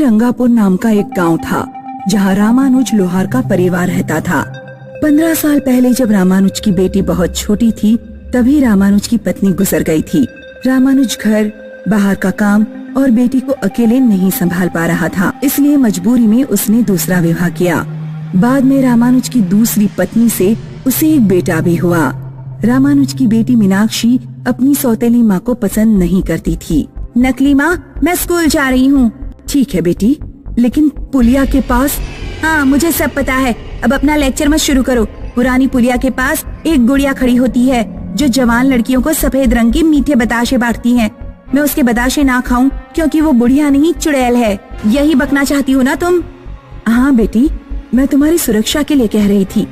रंगापुर नाम का एक गांव था जहां रामानुज लोहार का परिवार रहता था। 15 साल पहले जब रामानुज की बेटी बहुत छोटी थी तभी रामानुज की पत्नी गुजर गई थी। रामानुज घर, बाहर का काम और बेटी को अकेले नहीं संभाल पा रहा था, इसलिए मजबूरी में उसने दूसरा विवाह किया। बाद में रामानुज की दूसरी पत्नी से उसे एक बेटा भी हुआ। रामानुज की बेटी मीनाक्षी अपनी सौतेली माँ को पसंद नहीं करती थी। नकली माँ, मैं स्कूल जा रही हूँ। ठीक है बेटी, लेकिन पुलिया के पास। हाँ, मुझे सब पता है, अब अपना लेक्चर मत शुरू करो। पुरानी पुलिया के पास एक गुड़िया खड़ी होती है जो जवान लड़कियों को सफेद रंग के मीठे बताशे बांटती है। मैं उसके बताशे ना खाऊं क्योंकि वो बुढ़िया नहीं, चुड़ैल है। यही बकना चाहती हो ना तुम? हाँ बेटी, मैं तुम्हारी सुरक्षा के लिए कह रही थी।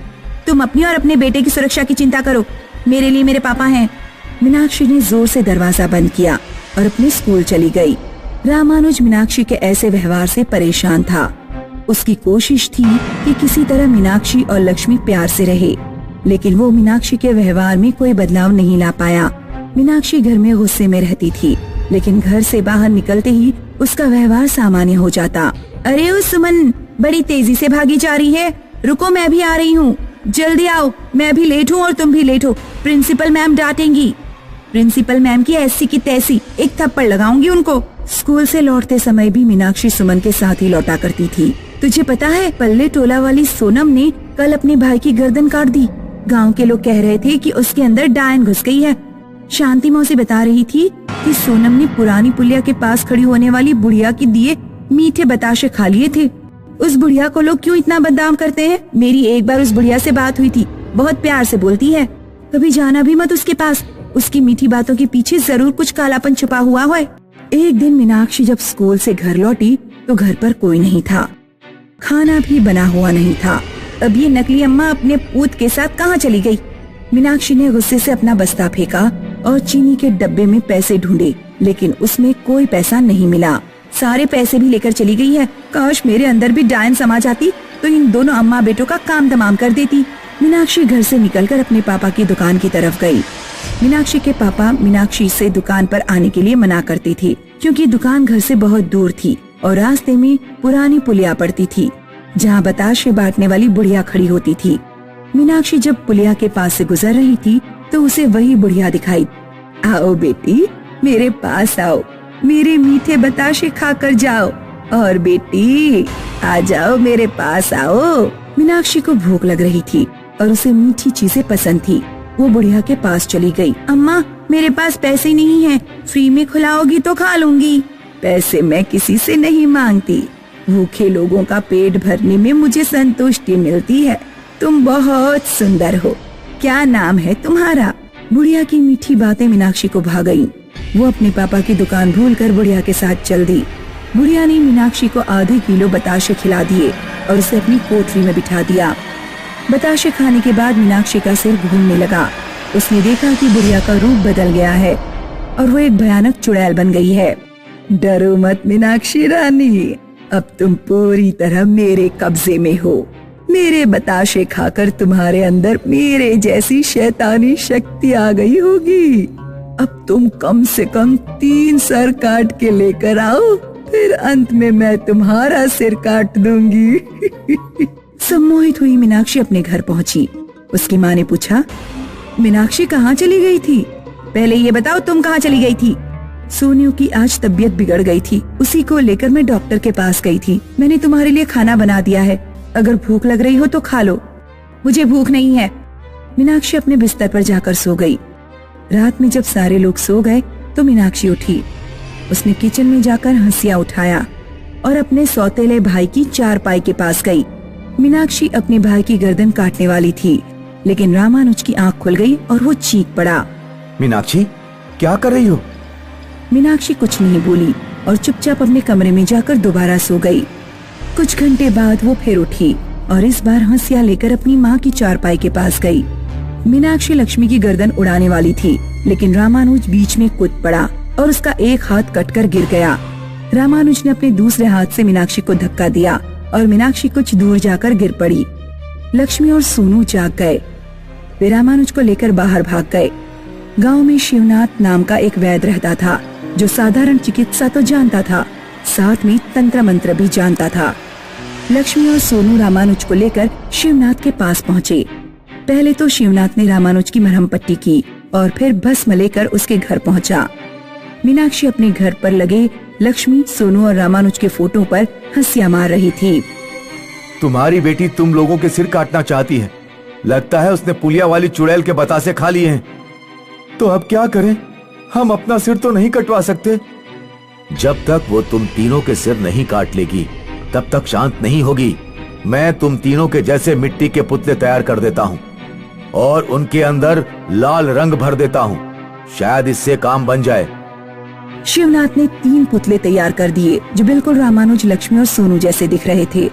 तुम अपनी और अपने बेटे की सुरक्षा की चिंता करो, मेरे लिए मेरे पापा हैं। मीनाक्षी ने जोर से दरवाजा बंद किया और अपने स्कूल चली गई। रामानुज मीनाक्षी के ऐसे व्यवहार से परेशान था। उसकी कोशिश थी कि किसी तरह मीनाक्षी और लक्ष्मी प्यार से रहे, लेकिन वो मीनाक्षी के व्यवहार में कोई बदलाव नहीं ला पाया। मीनाक्षी घर में गुस्से में रहती थी, लेकिन घर से बाहर निकलते ही उसका व्यवहार सामान्य हो जाता। अरे ओ सुमन, बड़ी तेजी से भागी जा रही है। रुको, मैं भी आ रही हूँ, जल्दी आओ। मैं भी लेट हूँ और तुम भी लेट हो, प्रिंसिपल मैम डांटेंगी। प्रिंसिपल मैम की ऐसी की तैसी, एक थप्पड़ लगाऊंगी उनको। स्कूल से लौटते समय भी मीनाक्षी सुमन के साथ ही लौटा करती थी। तुझे पता है, पल्ले टोला वाली सोनम ने कल अपने भाई की गर्दन काट दी। गांव के लोग कह रहे थे कि उसके अंदर डायन घुस गई है। शांति मौसी बता रही थी कि सोनम ने पुरानी पुलिया के पास खड़ी होने वाली बुढ़िया की दिए मीठे बताशे खा लिए थे। उस बुढ़िया को लोग क्यों इतना बदनाम करते हैं? मेरी एक बार उस बुढ़िया से बात हुई थी, बहुत प्यार से बोलती है। कभी जाना भी मत उसके पास, उसकी मीठी बातों के पीछे जरूर कुछ कालापन छुपा हुआ है। एक दिन मीनाक्षी जब स्कूल से घर लौटी तो घर पर कोई नहीं था, खाना भी बना हुआ नहीं था। अब ये नकली अम्मा अपने पूत के साथ कहाँ चली गई? मीनाक्षी ने गुस्से से अपना बस्ता फेंका और चीनी के डब्बे में पैसे ढूंढे, लेकिन उसमें कोई पैसा नहीं मिला। सारे पैसे भी लेकर चली गई है। काश मेरे अंदर भी डायन समा जाती तो इन दोनों अम्मा बेटों का काम तमाम कर देती। मीनाक्षी घर से निकलकर अपने पापा की दुकान की तरफ गई। मीनाक्षी के पापा मीनाक्षी से दुकान पर आने के लिए मना करते थे, क्योंकि दुकान घर से बहुत दूर थी और रास्ते में पुरानी पुलिया पड़ती थी जहाँ बताशे बांटने वाली बुढ़िया खड़ी होती थी। मीनाक्षी जब पुलिया के पास से गुजर रही थी तो उसे वही बुढ़िया दिखाई। आओ बेटी, मेरे पास आओ, मेरे मीठे बताशे खाकर जाओ। और बेटी, आ जाओ, मेरे पास आओ। मीनाक्षी को भूख लग रही थी और उसे मीठी चीजें पसंद थी। वो बुढ़िया के पास चली गई। अम्मा, मेरे पास पैसे नहीं हैं, फ्री में खिलाओगी तो खा लूंगी। पैसे मैं किसी से नहीं मांगती, भूखे लोगों का पेट भरने में मुझे संतुष्टि मिलती है। तुम बहुत सुंदर हो, क्या नाम है तुम्हारा? बुढ़िया की मीठी बातें मीनाक्षी को भा गईं। वो अपने पापा की दुकान भूलकर बुढ़िया के साथ चल दी। बुढ़िया ने मीनाक्षी को आधे किलो बताशे खिला दिए और उसे अपनी कोठरी में बिठा दिया। बताशे खाने के बाद मीनाक्षी का सिर घूमने लगा। उसने देखा कि बुढ़िया का रूप बदल गया है और वो एक भयानक चुड़ैल बन गई है। डरो मत मीनाक्षी रानी, अब तुम पूरी तरह मेरे कब्जे में हो। मेरे बताशे खाकर तुम्हारे अंदर मेरे जैसी शैतानी शक्ति आ गई होगी। अब तुम कम से कम 3 सर काट के लेकर आओ, फिर अंत में मैं तुम्हारा सिर काट दूंगी। सम्मोहित हुई मीनाक्षी अपने घर पहुंची। उसकी माँ ने पूछा, मीनाक्षी कहाँ चली गई थी? पहले ये बताओ, तुम कहाँ चली गई थी? सोनिया की आज तबीयत बिगड़ गई थी, उसी को लेकर मैं डॉक्टर के पास गई थी। मैंने तुम्हारे लिए खाना बना दिया है, अगर भूख लग रही हो तो खा लो। मुझे भूख नहीं है। मीनाक्षी अपने बिस्तर पर जाकर सो गई। रात में जब सारे लोग सो गए तो मीनाक्षी उठी। उसने किचन में जाकर हंसिया उठाया और अपने सौतेले भाई की चारपाई के पास गई। मीनाक्षी अपने भाई की गर्दन काटने वाली थी, लेकिन रामानुज की आंख खुल गई और वो चीख पड़ा। मीनाक्षी, क्या कर रही हो? मीनाक्षी कुछ नहीं बोली और चुपचाप अपने कमरे में जाकर दोबारा सो गई। कुछ घंटे बाद वो फिर उठी और इस बार हंसिया लेकर अपनी माँ की चारपाई के पास गई। मीनाक्षी लक्ष्मी की गर्दन उड़ाने वाली थी, लेकिन रामानुज बीच में कूद पड़ा और उसका एक हाथ कटकर गिर गया। रामानुज ने अपने दूसरे हाथ से मीनाक्षी को धक्का दिया और मीनाक्षी कुछ दूर जाकर गिर पड़ी। लक्ष्मी और सोनू जाग गए। वे रामानुज को लेकर बाहर भाग गए। गांव में शिवनाथ नाम का एक वैद्य रहता था, जो साधारण चिकित्सा तो जानता था, साथ में तंत्र मंत्र भी जानता था। लक्ष्मी और सोनू रामानुज को लेकर शिवनाथ के पास पहुँचे। पहले तो शिवनाथ ने रामानुज की मरहम पट्टी की और फिर भस्म लेकर उसके घर पहुँचा। मीनाक्षी अपने घर पर लगे लक्ष्मी, सोनू और रामानुज के फोटो पर हंसियां मार रही थी। तुम्हारी बेटी तुम लोगों के सिर काटना चाहती है। लगता है उसने पुलिया वाली चुड़ैल के बतासे खा लिए हैं। तो अब क्या करें? हम अपना सिर तो नहीं कटवा सकते। जब तक वो तुम तीनों के सिर नहीं काट लेगी तब तक शांत नहीं होगी। मैं तुम तीनों के जैसे मिट्टी के पुतले तैयार कर देता हूँ और उनके अंदर लाल रंग भर देता हूँ। शायद इससे काम बन जाए। शिवनाथ ने 3 पुतले तैयार कर दिए जो बिल्कुल रामानुज, लक्ष्मी और सोनू जैसे दिख रहे थे।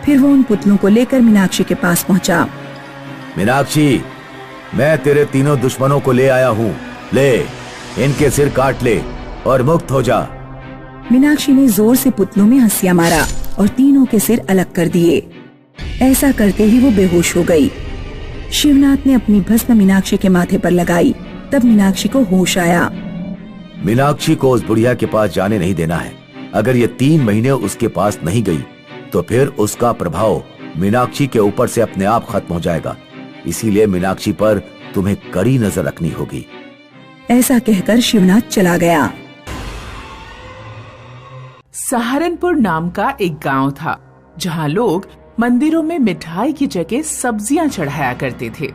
फिर वो उन पुतलों को लेकर मीनाक्षी के पास पहुंचा। मीनाक्षी, मैं तेरे तीनों दुश्मनों को ले आया हूँ। ले, इनके सिर काट ले और मुक्त हो जा। मीनाक्षी ने जोर से पुतलों में हंसिया मारा और तीनों के सिर अलग कर दिए। ऐसा करते ही वो बेहोश हो गई। शिवनाथ ने अपनी भस्म मीनाक्षी के माथे पर लगाई। तब मीनाक्षी को होश आया। मीनाक्षी को उस बुढ़िया के पास जाने नहीं देना है। अगर ये 3 महीने उसके पास नहीं गई तो फिर उसका प्रभाव मीनाक्षी के ऊपर से अपने आप खत्म हो जाएगा। इसीलिए मीनाक्षी पर तुम्हें कड़ी नजर रखनी होगी। ऐसा कहकर शिवनाथ चला गया। सहारनपुर नाम का एक गांव था जहां लोग मंदिरों में मिठाई की जगह सब्जियां चढ़ाया करते थे।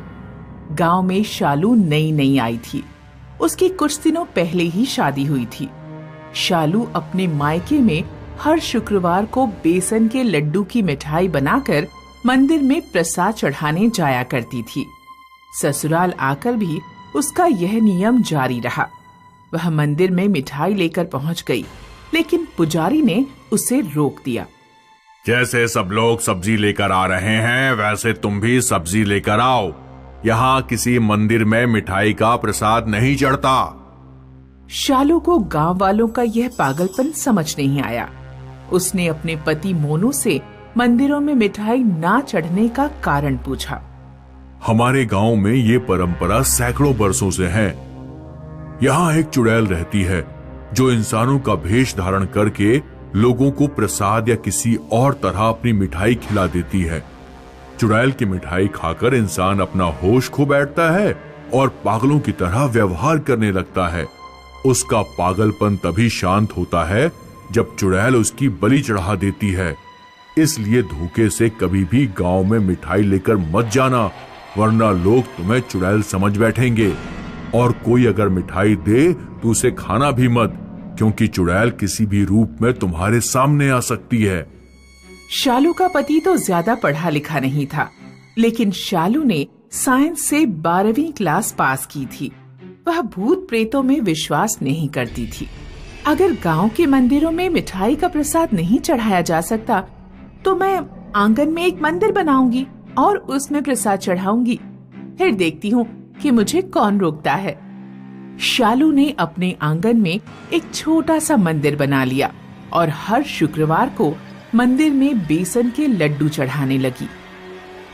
गांव में शालू नई आई थी। उसकी कुछ दिनों पहले ही शादी हुई थी। शालू अपने मायके में हर शुक्रवार को बेसन के लड्डू की मिठाई बनाकर मंदिर में प्रसाद चढ़ाने जाया करती थी। ससुराल आकर भी उसका यह नियम जारी रहा। वह मंदिर में मिठाई लेकर पहुंच गई, लेकिन पुजारी ने उसे रोक दिया। जैसे सब लोग सब्जी लेकर आ रहे हैं वैसे तुम भी सब्जी लेकर आओ। यहाँ किसी मंदिर में मिठाई का प्रसाद नहीं चढ़ता। शालू को गांव वालों का यह पागलपन समझ नहीं आया। उसने अपने पति मोनू से मंदिरों में मिठाई ना चढ़ने का कारण पूछा। हमारे गांव में ये परंपरा सैकड़ों बरसों से है। यहाँ एक चुड़ैल रहती है जो इंसानों का भेष धारण करके लोगों को प्रसाद या किसी और तरह अपनी मिठाई खिला देती है। चुड़ैल की मिठाई खाकर इंसान अपना होश खो बैठता है और पागलों की तरह व्यवहार करने लगता है। उसका पागलपन तभी शांत होता है जब चुड़ैल उसकी बलि चढ़ा देती है। इसलिए धोखे से कभी भी गांव में मिठाई लेकर मत जाना, वरना लोग तुम्हें चुड़ैल समझ बैठेंगे। और कोई अगर मिठाई दे तो उसे खाना भी मत, क्योंकि चुड़ैल किसी भी रूप में तुम्हारे सामने आ सकती है। शालू का पति तो ज्यादा पढ़ा लिखा नहीं था, लेकिन शालू ने साइंस से 12वीं क्लास पास की थी। वह भूत प्रेतों में विश्वास नहीं करती थी। अगर गांव के मंदिरों में मिठाई का प्रसाद नहीं चढ़ाया जा सकता तो मैं आंगन में एक मंदिर बनाऊंगी और उसमें प्रसाद चढ़ाऊंगी। फिर देखती हूँ कि मुझे कौन रोकता है। शालू ने अपने आंगन में एक छोटा सा मंदिर बना लिया और हर शुक्रवार को मंदिर में बेसन के लड्डू चढ़ाने लगी।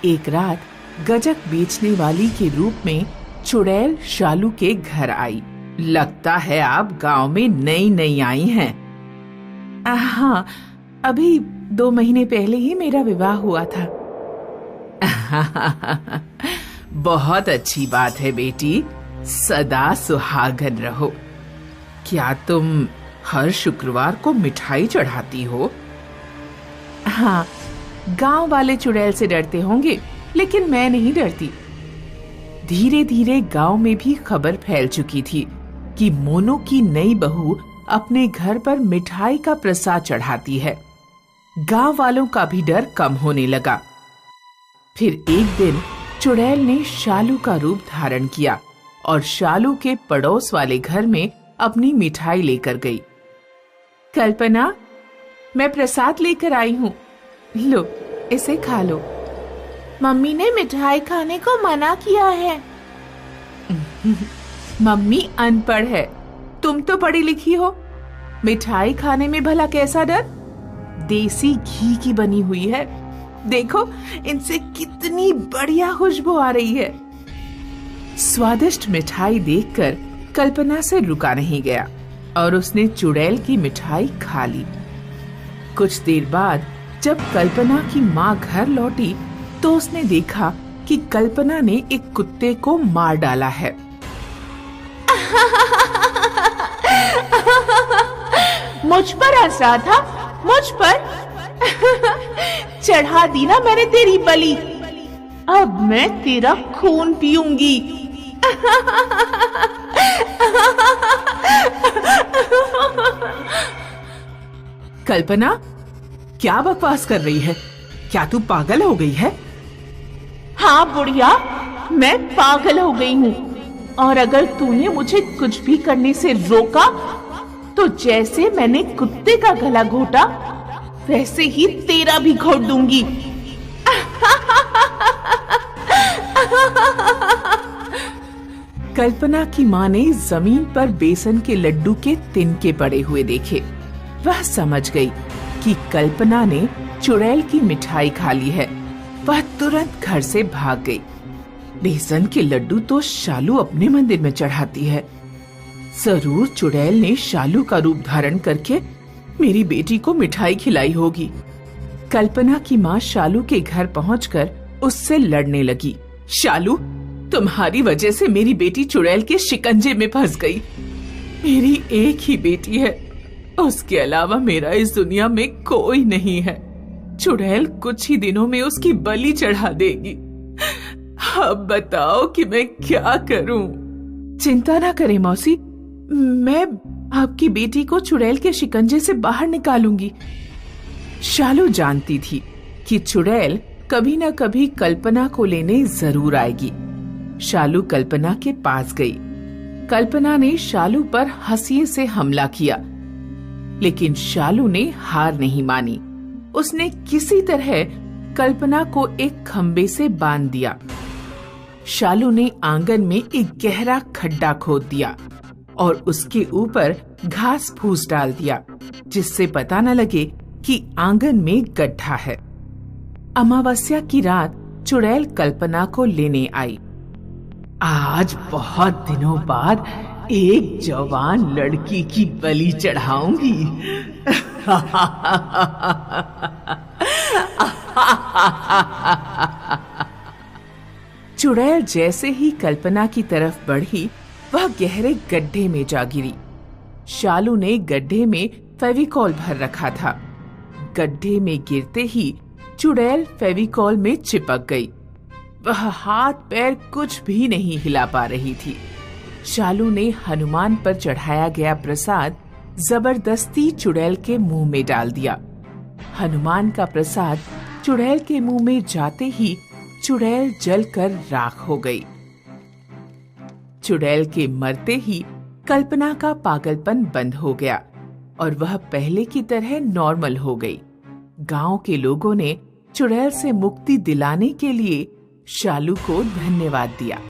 एक रात गजक बेचने वाली के रूप में चुड़ैल शालू के घर आई। लगता है आप गांव में नई आई हैं। हाँ, अभी 2 महीने पहले ही मेरा विवाह हुआ था। बहुत अच्छी बात है बेटी, सदा सुहागन रहो। क्या तुम हर शुक्रवार को मिठाई चढ़ाती हो? हाँ, गांव वाले चुड़ैल से डरते होंगे, लेकिन मैं नहीं डरती। धीरे धीरे गांव में भी खबर फैल चुकी थी कि मोनू की नई बहू अपने घर पर मिठाई का प्रसाद चढ़ाती है। गांव वालों का भी डर कम होने लगा। फिर एक दिन चुड़ैल ने शालू का रूप धारण किया और शालू के पड़ोस वाले घर में अपनी मिठाई लेकर गई। कल्पना, मैं प्रसाद लेकर आई हूँ, लो इसे खा लो। मम्मी ने मिठाई खाने को मना किया है। मम्मी अनपढ़ है, तुम तो पढ़ी लिखी हो। मिठाई खाने में भला कैसा डर? देसी घी की बनी हुई है, देखो इनसे कितनी बढ़िया खुशबू आ रही है। स्वादिष्ट मिठाई देखकर कल्पना से रुका नहीं गया और उसने चुड़ैल की मिठाई खा ली। कुछ देर बाद जब कल्पना की माँ घर लौटी तो उसने देखा कि कल्पना ने एक कुत्ते को मार डाला है। मुझ पर हंस रहा था, मुझ पर चढ़ा दी ना मैंने तेरी बलि, अब मैं तेरा खून पीऊंगी। कल्पना, क्या बकवास कर रही है? क्या तू पागल हो गई है? हाँ बुढ़िया, मैं पागल हो गई हूँ, और अगर तूने मुझे कुछ भी करने से रोका तो जैसे मैंने कुत्ते का गला घोटा वैसे ही तेरा भी घोट दूंगी। कल्पना की माँ ने जमीन पर बेसन के लड्डू के तिनके पड़े हुए देखे। वह समझ गई कि कल्पना ने चुड़ैल की मिठाई खा ली है। वह तुरंत घर से भाग गई। बेसन के लड्डू तो शालू अपने मंदिर में चढ़ाती है। जरूर चुड़ैल ने शालू का रूप धारण करके मेरी बेटी को मिठाई खिलाई होगी। कल्पना की माँ शालू के घर पहुंचकर उससे लड़ने लगी। शालू, तुम्हारी वजह से मेरी बेटी चुड़ैल के शिकंजे में फंस गई। मेरी एक ही बेटी है, उसके अलावा मेरा इस दुनिया में कोई नहीं है। चुड़ैल कुछ ही दिनों में उसकी बलि चढ़ा देगी। अब बताओ कि मैं क्या करूं? चिंता ना करें मौसी, मैं आपकी बेटी को चुड़ैल के शिकंजे से बाहर निकालूंगी। शालू जानती थी कि चुड़ैल कभी न कभी कल्पना को लेने जरूर आएगी। शालू कल्पना के पास गई। कल्पना ने शालू पर हंसी से हमला किया, लेकिन शालू ने हार नहीं मानी। उसने किसी तरह कल्पना को एक खंबे से बांध दिया। शालू ने आंगन में एक गहरा खड्डा खोद दिया और उसके ऊपर घास फूस डाल दिया, जिससे पता न लगे कि आंगन में गड्ढा है। अमावस्या की रात चुड़ैल कल्पना को लेने आई। आज बहुत दिनों बाद एक जवान लड़की की बलि चढ़ाऊंगी। चुड़ैल जैसे ही कल्पना की तरफ बढ़ी, वह गहरे गड्ढे में जा गिरी। शालू ने गड्ढे में फेविकॉल भर रखा था। गड्ढे में गिरते ही चुड़ैल फेविकॉल में चिपक गई। वह हाथ पैर कुछ भी नहीं हिला पा रही थी। शालू ने हनुमान पर चढ़ाया गया प्रसाद जबरदस्ती चुड़ैल के मुंह में डाल दिया। हनुमान का प्रसाद चुड़ैल के मुंह में जाते ही चुड़ैल जलकर राख हो गई। चुड़ैल के मरते ही कल्पना का पागलपन बंद हो गया और वह पहले की तरह नॉर्मल हो गई। गांव के लोगों ने चुड़ैल से मुक्ति दिलाने के लिए शालू को धन्यवाद दिया।